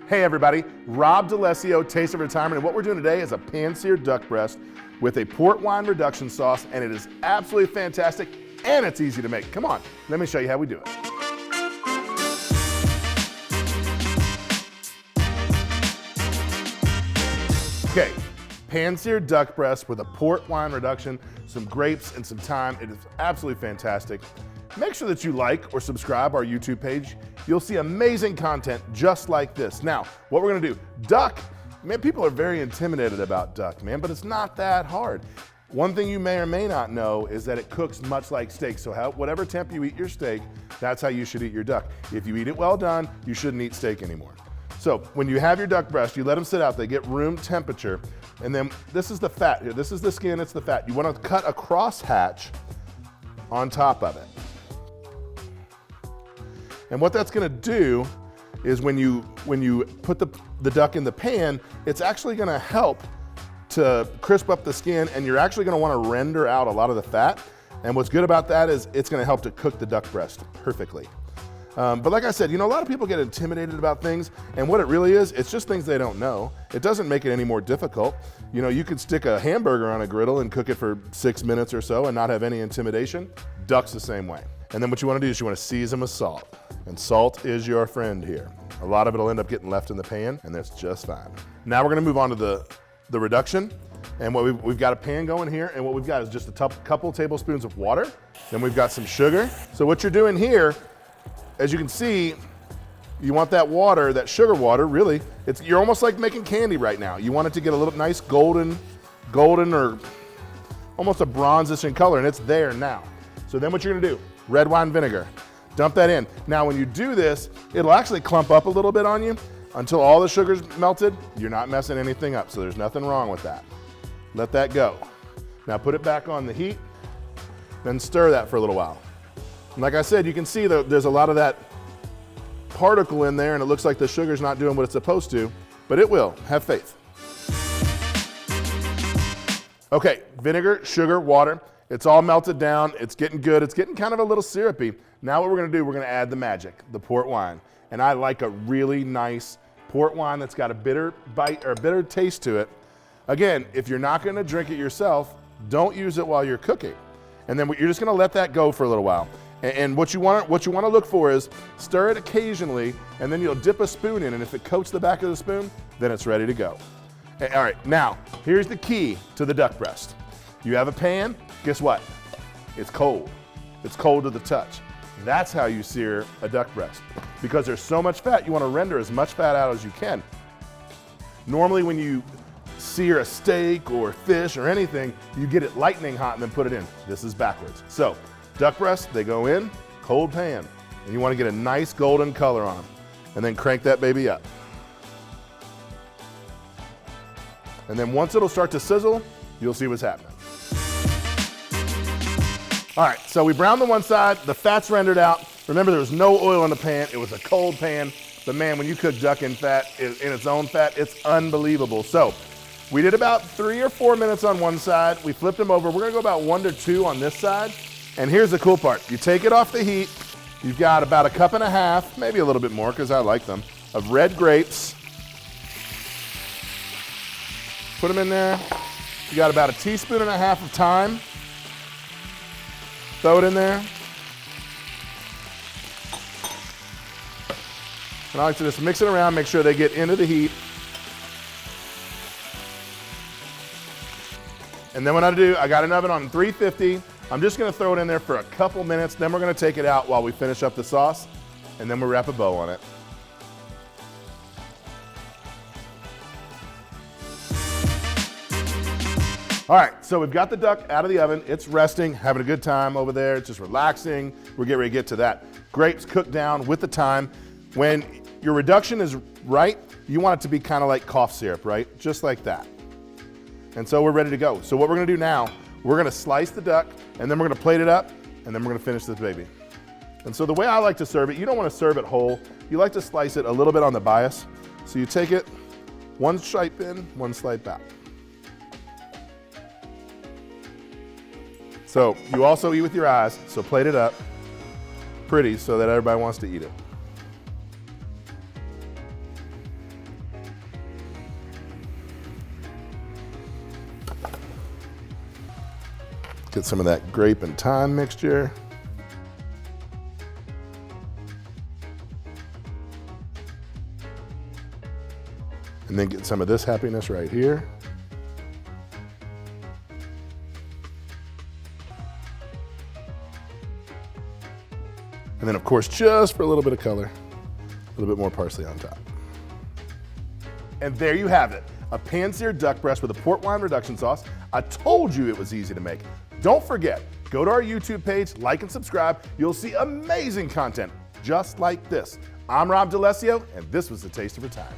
Hey everybody, Rob DeLessio, Taste of Retirement, and what we're doing today is a pan-seared duck breast with a port wine reduction sauce, and it is absolutely fantastic, and it's easy to make. Come on, let me show you how we do it. Okay, pan-seared duck breast with a port wine reduction, some grapes, and some thyme. It is absolutely fantastic. Make sure that you like or subscribe our YouTube page. You'll see amazing content just like this. Now, what we're gonna do, duck, man, people are very intimidated about duck, man, but it's not that hard. One thing you may or may not know is that it cooks much like steak. So whatever temp you eat your steak, that's how you should eat your duck. If you eat it well done, you shouldn't eat steak anymore. So when you have your duck breast, you let them sit out, they get room temperature, and then this is the fat here. This is the skin, it's the fat. You wanna cut a cross hatch on top of it. And what that's gonna do is when you put the duck in the pan, it's actually gonna help to crisp up the skin, and you're actually gonna wanna render out a lot of the fat. And what's good about that is it's gonna help to cook the duck breast perfectly. But like I said, you know, a lot of people get intimidated about things, and what it really is, it's just things they don't know. It doesn't make it any more difficult. You know, you could stick a hamburger on a griddle and cook it for 6 minutes or so and not have any intimidation. Duck's the same way. And then what you wanna do is you wanna season with salt. And salt is your friend here. A lot of it will end up getting left in the pan, and that's just fine. Now we're gonna move on to the reduction. And what we've got a pan going here, and what we've got is just a couple tablespoons of water. Then we've got some sugar. So what you're doing here, as you can see, you want that water, that sugar water, really, you're almost like making candy right now. You want it to get a little nice golden or almost a bronzish in color, and it's there now. So then what you're gonna do, red wine vinegar. Dump that in. Now when you do this, it'll actually clump up a little bit on you until all the sugar's melted. You're not messing anything up, so there's nothing wrong with that. Let that go. Now put it back on the heat, then stir that for a little while. And like I said, you can see that there's a lot of that particle in there, and it looks like the sugar's not doing what it's supposed to, but it will. Have faith. Okay, vinegar, sugar, water. It's all melted down, it's getting good, it's getting kind of a little syrupy. Now what we're gonna do, we're gonna add the magic, the port wine. And I like a really nice port wine that's got a bitter bite or a bitter taste to it. Again, if you're not gonna drink it yourself, don't use it while you're cooking. And then you're just gonna let that go for a little while. And what you wanna look for is stir it occasionally, and then you'll dip a spoon in, and if it coats the back of the spoon, then it's ready to go. All right, now, here's the key to the duck breast. You have a pan, guess what? It's cold. It's cold to the touch. That's how you sear a duck breast. Because there's so much fat, you want to render as much fat out as you can. Normally when you sear a steak or fish or anything, you get it lightning hot and then put it in. This is backwards. So, duck breasts, they go in, cold pan. And you want to get a nice golden color on them. And then crank that baby up. And then once it'll start to sizzle, you'll see what's happening. All right, so we browned the one side, the fat's rendered out. Remember, there was no oil in the pan, it was a cold pan. But man, when you cook duck in fat, in its own fat, it's unbelievable. So we did about 3 or 4 minutes on one side. We flipped them over. We're gonna go about 1 to 2 on this side. And here's the cool part. You take it off the heat. You've got about 1.5 cups, maybe a little bit more because I like them, of red grapes. Put them in there. You got about 1.5 teaspoons of thyme. Throw it in there. And I like to just mix it around, make sure they get into the heat. And then what I do, I got an oven on 350. I'm just gonna throw it in there for a couple minutes, then we're gonna take it out while we finish up the sauce, and then we'll wrap a bow on it. All right, so we've got the duck out of the oven. It's resting, having a good time over there. It's just relaxing. We're getting ready to get to that. Grapes cooked down with the thyme. When your reduction is right, you want it to be kind of like cough syrup, right? Just like that. And so we're ready to go. So what we're gonna do now, we're gonna slice the duck, and then we're gonna plate it up, and then we're gonna finish this baby. And so the way I like to serve it, you don't wanna serve it whole. You like to slice it a little bit on the bias. So you take it, one stripe in, one stripe out. So you also eat with your eyes, so plate it up pretty so that everybody wants to eat it. Get some of that grape and thyme mixture. And then get some of this happiness right here. And then of course, just for a little bit of color, a little bit more parsley on top. And there you have it, a pan-seared duck breast with a port wine reduction sauce. I told you it was easy to make. Don't forget, go to our YouTube page, like and subscribe. You'll see amazing content just like this. I'm Rob D'Alessio, and this was The Taste of Retirement.